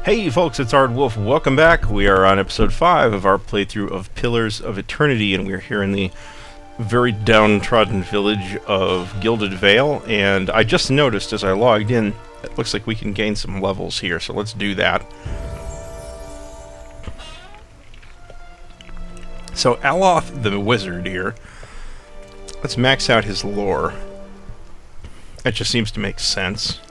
Hey folks, it's Ardwulf. Welcome back. We are on episode 5 of our playthrough of Pillars of Eternity, and we're here in the very downtrodden village of Gilded Vale. And I just noticed as I logged in, it looks like we can gain some levels here, so let's do that. So Aloth the wizard here, let's max out his lore. That just seems to make sense.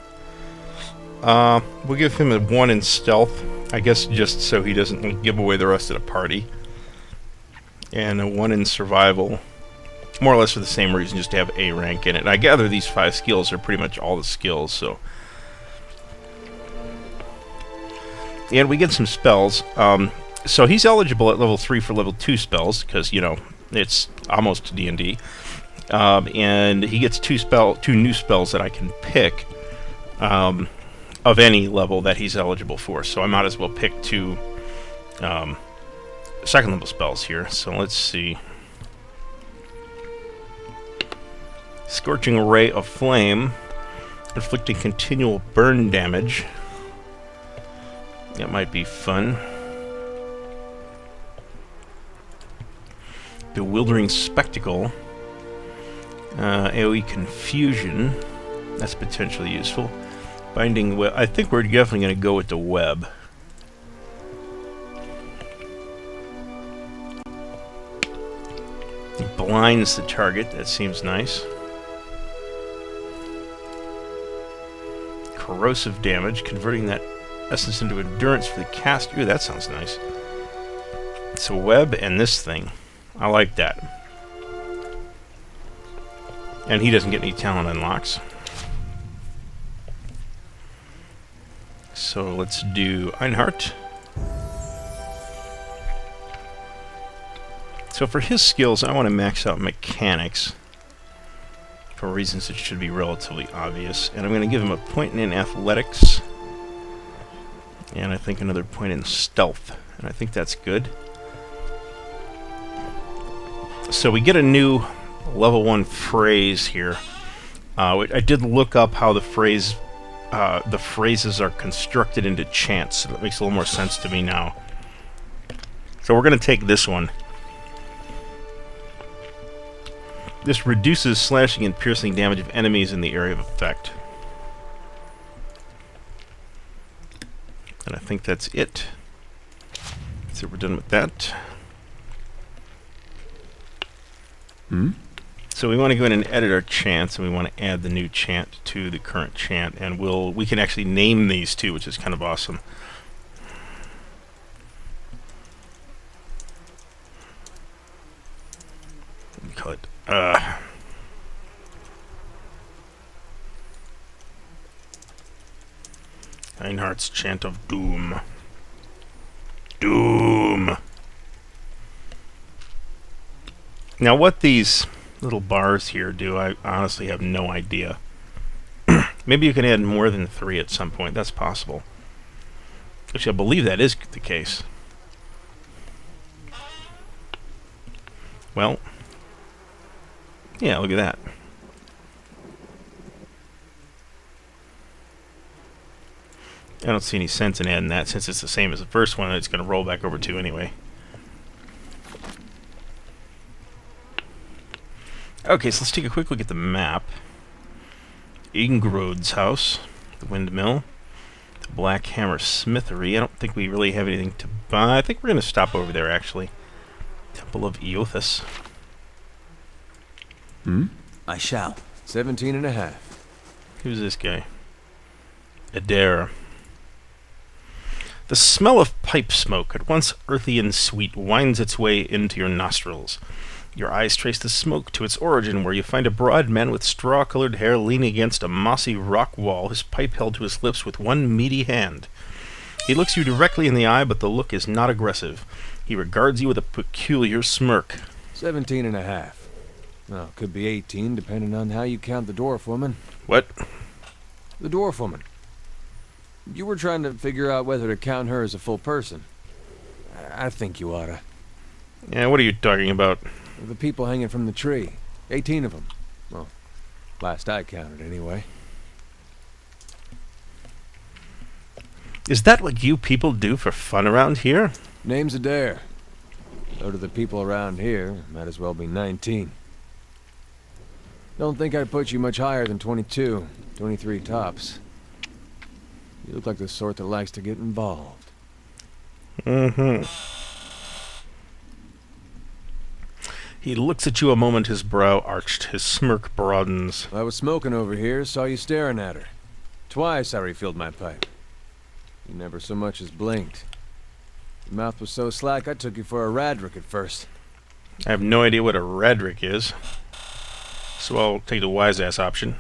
We'll give him a 1 in stealth, I guess just so he doesn't give away the rest of the party. And a 1 in survival, more or less for the same reason, just to have A rank in it. I gather these 5 skills are pretty much all the skills, so... And we get some spells. So he's eligible at level 3 for level 2 spells, because, you know, it's almost D&D. And he gets 2 new spells that I can pick. Of any level that he's eligible for, so I might as well pick 2 second level spells here. So let's see. Scorching Ray of Flame, inflicting continual burn damage. That might be fun. Bewildering Spectacle, AoE Confusion, that's potentially useful. Binding web. I think we're definitely going to go with the web. It blinds the target. That seems nice. Corrosive damage, converting that essence into endurance for the caster. Ooh, that sounds nice. It's a web and this thing. I like that. And he doesn't get any talent unlocks. So let's do Einhart. So for his skills, I want to max out mechanics. For reasons that should be relatively obvious. And I'm going to give him a point in athletics. And I think another point in stealth. And I think that's good. So we get a new level 1 phrase here. I did look up how the phrases are constructed into chants, so that makes a little more sense to me now. So we're going to take this one. This reduces slashing and piercing damage of enemies in the area of effect. And I think that's it. So we're done with that. So we want to go in and edit our chants, and we want to add the new chant to the current chant, and we can actually name these too, which is kind of awesome. We call it Einhardt's Chant of Doom. Doom. Now what these little bars here do, I honestly have no idea. Maybe you can add more than 3 at some point. That's possible. Actually, I believe that is the case. Well, yeah, look at that. I don't see any sense in adding that since it's the same as the first one. It's going to roll back over 2 anyway. Okay, so let's take a quick look at the map. Ingrod's house, the windmill, the Black Hammer Smithery. I don't think we really have anything to buy. I think we're going to stop over there, actually. Temple of Eothas. I shall. 17.5. Who's this guy? Adair. The smell of pipe smoke, at once earthy and sweet, winds its way into your nostrils. Your eyes trace the smoke to its origin, where you find a broad man with straw-colored hair leaning against a mossy rock wall, his pipe held to his lips with one meaty hand. He looks you directly in the eye, but the look is not aggressive. He regards you with a peculiar smirk. 17.5. Well, could be 18, depending on how you count the dwarf woman. What? The dwarf woman. You were trying to figure out whether to count her as a full person. I think you oughta. Yeah, what are you talking about? The people hanging from the tree. 18 of them. Well, last I counted, anyway. Is that what you people do for fun around here? Name's Adair. So to the people around here, might as well be 19. Don't think I'd put you much higher than 22, 23 tops. You look like the sort that likes to get involved. Mm-hmm. He looks at you a moment, his brow arched, his smirk broadens. I was smoking over here, saw you staring at her. Twice I refilled my pipe. You never so much as blinked. Your mouth was so slack I took you for a Radric at first. I have no idea what a Radric is, so I'll take the wise-ass option.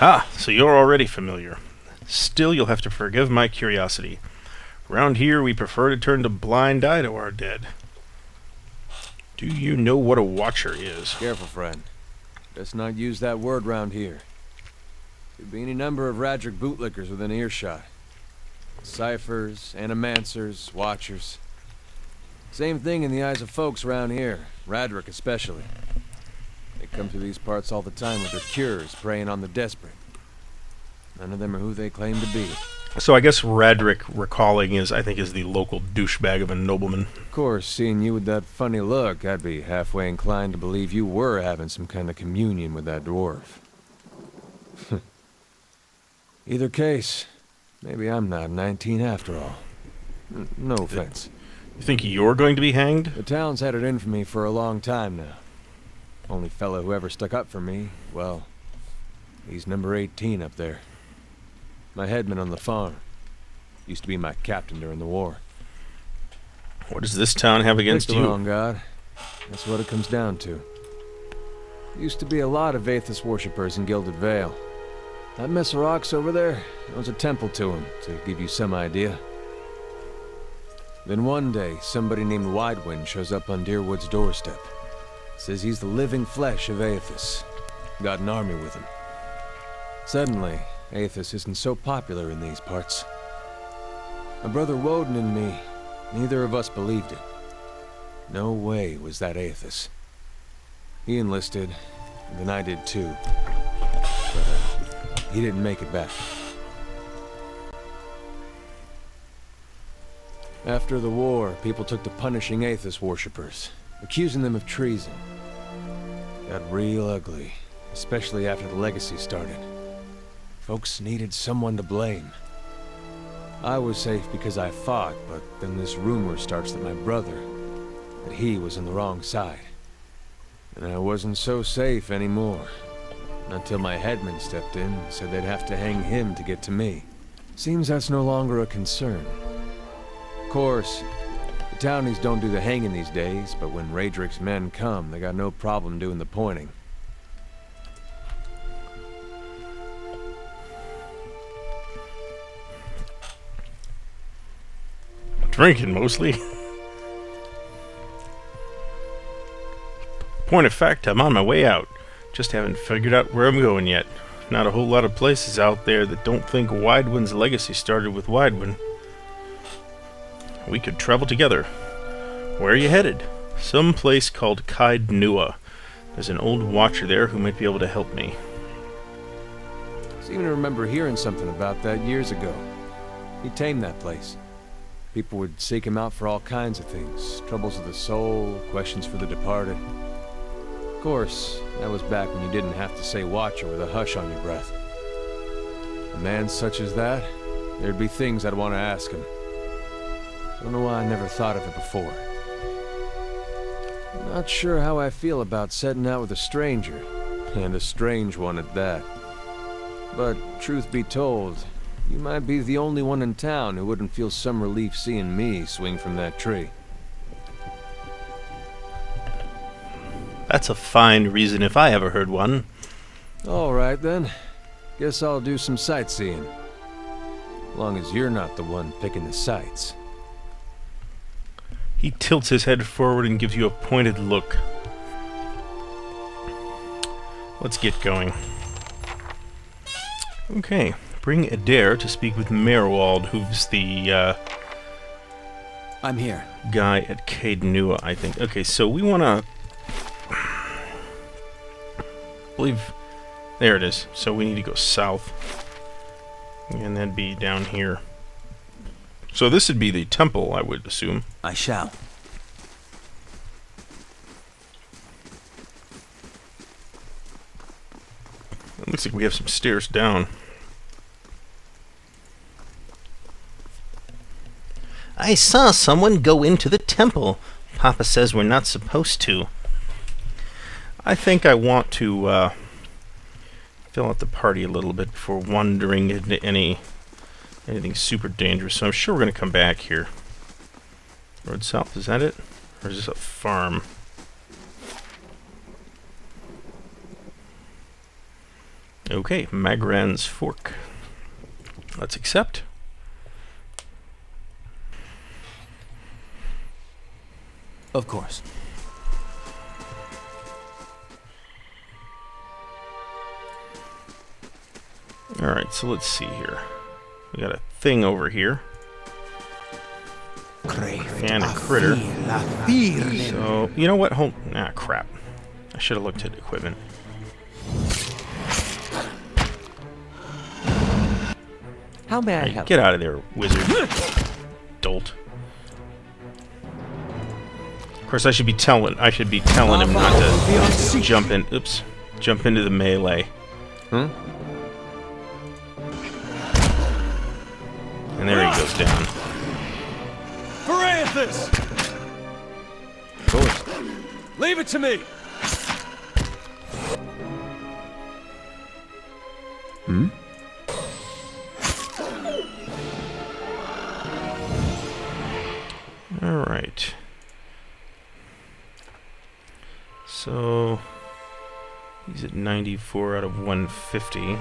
Ah, so you're already familiar. Still, you'll have to forgive my curiosity. Around here, we prefer to turn a blind eye to our dead. Do you know what a watcher is? Careful, friend. Let's not use that word round here. There'd be any number of Radric bootlickers within earshot. Ciphers, animancers, watchers. Same thing in the eyes of folks around here, Radric especially. They come through these parts all the time with their cures, preying on the desperate. None of them are who they claim to be. So I guess Radric recalling is the local douchebag of a nobleman. Of course, seeing you with that funny look, I'd be halfway inclined to believe you were having some kind of communion with that dwarf. Either case, maybe I'm not 19 after all. No offense. You think you're going to be hanged? The town's had it in for me for a long time now. Only fellow who ever stuck up for me, well, he's number 18 up there. My headman on the farm. Used to be my captain during the war. What does this town have against Pick the you? wrong god. That's what it comes down to. Used to be a lot of Aethys worshippers in Gilded Vale. That mess of rocks over there, there was a temple to him, to give you some idea. Then one day, somebody named Widewind shows up on Deerwood's doorstep. Says he's the living flesh of Aethys. Got an army with him. Suddenly, Aethys isn't so popular in these parts. My brother Woden and me, neither of us believed it. No way was that Aethys. He enlisted, and then I did too. But he didn't make it back. After the war, people took to punishing Aethys worshippers, accusing them of treason. Got real ugly, especially after the legacy started. Folks needed someone to blame. I was safe because I fought, but then this rumor starts that my brother, that he was on the wrong side. And I wasn't so safe anymore. Until my headman stepped in and said they'd have to hang him to get to me. Seems that's no longer a concern. Of course, the townies don't do the hanging these days, but when Radric's men come, they got no problem doing the pointing. Drinking, mostly. Point of fact, I'm on my way out. Just haven't figured out where I'm going yet. Not a whole lot of places out there that don't think Widewind's legacy started with Widewind. We could travel together. Where are you headed? Some place called Caed Nua. There's an old watcher there who might be able to help me. Seem to remember hearing something about that years ago. He tamed that place. People would seek him out for all kinds of things. Troubles of the soul, questions for the departed. Of course, that was back when you didn't have to say watcher with a hush on your breath. A man such as that, there'd be things I'd want to ask him. Don't know why I never thought of it before. Not sure how I feel about setting out with a stranger, and a strange one at that. But truth be told, you might be the only one in town who wouldn't feel some relief seeing me swing from that tree. That's a fine reason if I ever heard one. All right then. Guess I'll do some sightseeing. Long as you're not the one picking the sights. He tilts his head forward and gives you a pointed look. Let's get going. Okay, bring Adair to speak with Merwald, who's the I'm here. guy at Caed Nua, I think. Okay, so we want to... I believe... There it is. So we need to go south. And that'd be down here. So this would be the temple, I would assume. I shall. It looks like we have some stairs down. I saw someone go into the temple. Papa says we're not supposed to. I think I want to fill out the party a little bit before wandering into anything super dangerous. So I'm sure we're going to come back here. Road south, is that it? Or is this a farm? Okay, Magran's Fork. Let's accept. Of course. Alright, so let's see here. We got a thing over here. And a critter. So, you know what? Crap. I should have looked at equipment. How may I Hey, help? get out of there, wizard. Dolt. Of course, I should be telling him not to jump into the melee. Huh? And there he goes down. Parathis! Of course. Leave it to me! Hmm? Alright. So he's at 94 out of 150.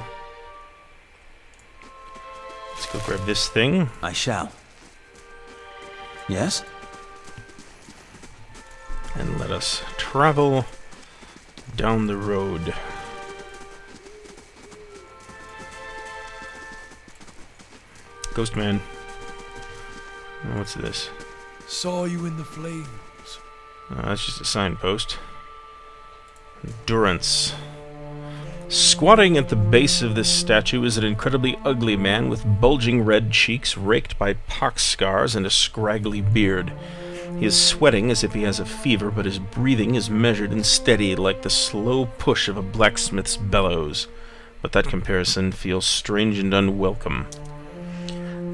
Let's go grab this thing. I shall. Yes? And let us travel down the road. Ghost Man. Oh, what's this? Saw you in the flames. That's just a signpost. Endurance. Squatting at the base of this statue is an incredibly ugly man with bulging red cheeks raked by pox scars and a scraggly beard. He is sweating as if he has a fever, but his breathing is measured and steady like the slow push of a blacksmith's bellows. But that comparison feels strange and unwelcome.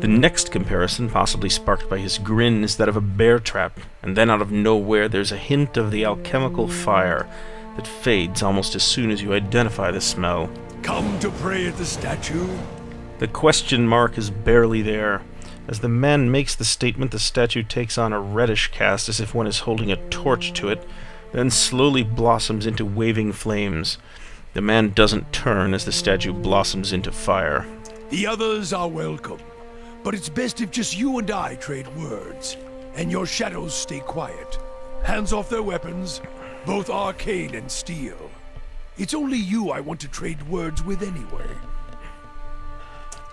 The next comparison, possibly sparked by his grin, is that of a bear trap, and then out of nowhere there's a hint of the alchemical fire that fades almost as soon as you identify the smell. Come to pray at the statue? The question mark is barely there. As the man makes the statement, the statue takes on a reddish cast as if one is holding a torch to it, then slowly blossoms into waving flames. The man doesn't turn as the statue blossoms into fire. The others are welcome, but it's best if just you and I trade words, and your shadows stay quiet. Hands off their weapons, both arcane and steel. It's only you I want to trade words with anyway.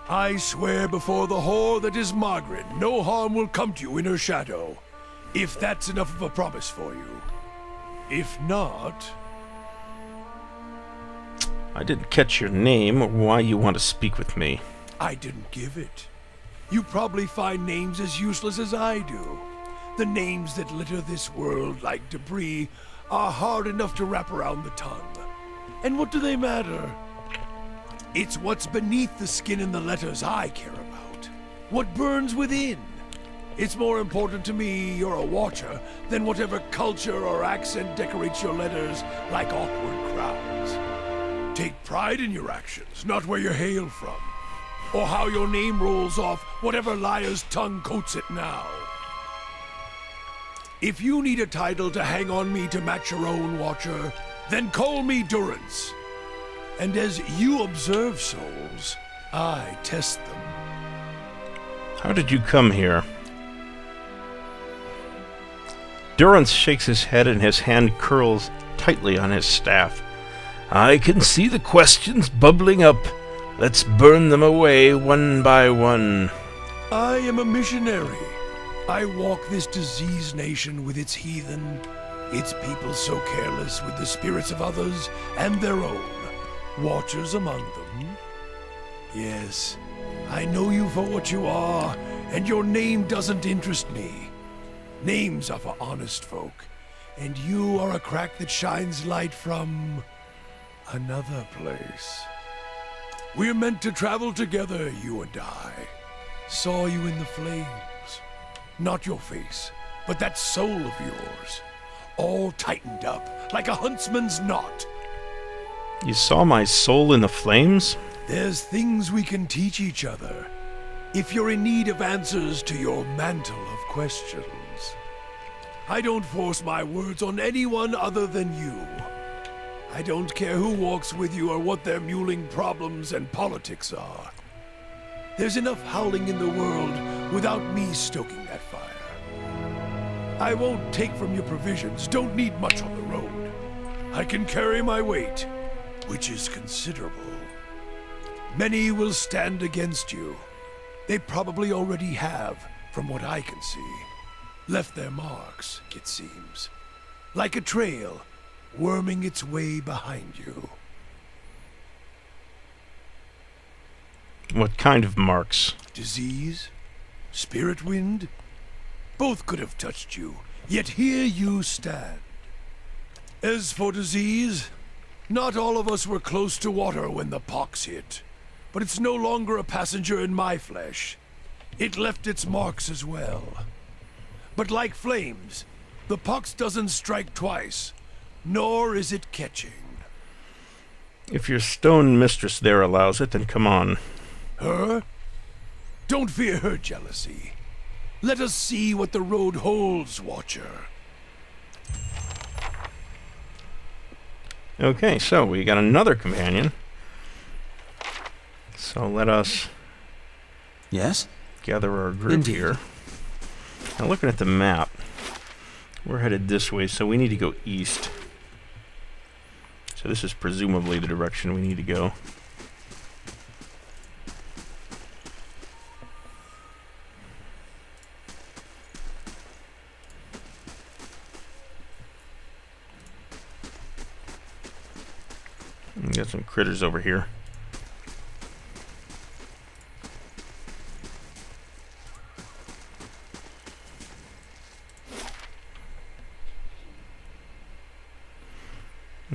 I swear before the whore that is Margaret, no harm will come to you in her shadow. If that's enough of a promise for you. If not... I didn't catch your name or why you want to speak with me. I didn't give it. You probably find names as useless as I do. The names that litter this world like debris are hard enough to wrap around the tongue. And what do they matter? It's what's beneath the skin and the letters I care about. What burns within. It's more important to me you're a watcher than whatever culture or accent decorates your letters like awkward crowns. Take pride in your actions, not where you hail from. Or how your name rolls off whatever liar's tongue coats it now. If you need a title to hang on me to match your own watcher, then call me Durance. And as you observe souls, I test them. How did you come here? Durance shakes his head and his hand curls tightly on his staff. I can see the questions bubbling up. Let's burn them away one by one. I am a missionary. I walk this diseased nation with its heathen, its people so careless with the spirits of others and their own. Watchers among them. Yes, I know you for what you are, and your name doesn't interest me. Names are for honest folk, and you are a crack that shines light from another place. We're meant to travel together, you and I. Saw you in the flames. Not your face, but that soul of yours. All tightened up, like a huntsman's knot. You saw my soul in the flames? There's things we can teach each other, if you're in need of answers to your mantle of questions. I don't force my words on anyone other than you. I don't care who walks with you or what their mewling problems and politics are. There's enough howling in the world without me stoking that fire. I won't take from your provisions, don't need much on the road. I can carry my weight, which is considerable. Many will stand against you. They probably already have, from what I can see. Left their marks, it seems. Like a trail, worming its way behind you. What kind of marks? Disease? Spirit wind? Both could have touched you, yet here you stand. As for disease, not all of us were close to water when the pox hit. But it's no longer a passenger in my flesh. It left its marks as well. But like flames, the pox doesn't strike twice, nor is it catching. If your stone mistress there allows it, then come on. Her? Don't fear her jealousy. Let us see what the road holds, Watcher. Okay, so we got another companion. So let us Yes? gather our group Indeed. here. Now looking at the map, we're headed this way, so we need to go east. So this is presumably the direction we need to go. We got some critters over here.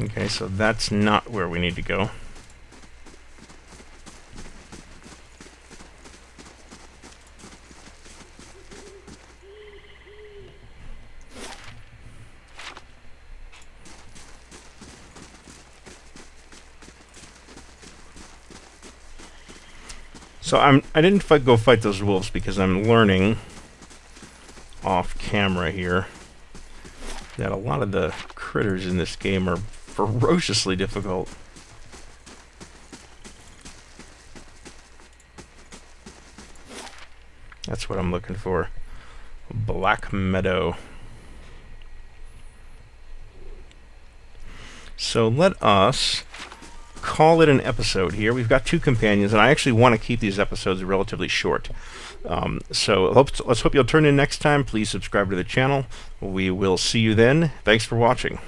Okay, so that's not where we need to go. So I didn't go fight those wolves because I'm learning off camera here that a lot of the critters in this game are ferociously difficult. That's what I'm looking for. Black Meadow. So let us call it an episode here. We've got 2 companions, and I actually want to keep these episodes relatively short. So let's hope you'll turn in next time. Please subscribe to the channel. We will see you then. Thanks for watching.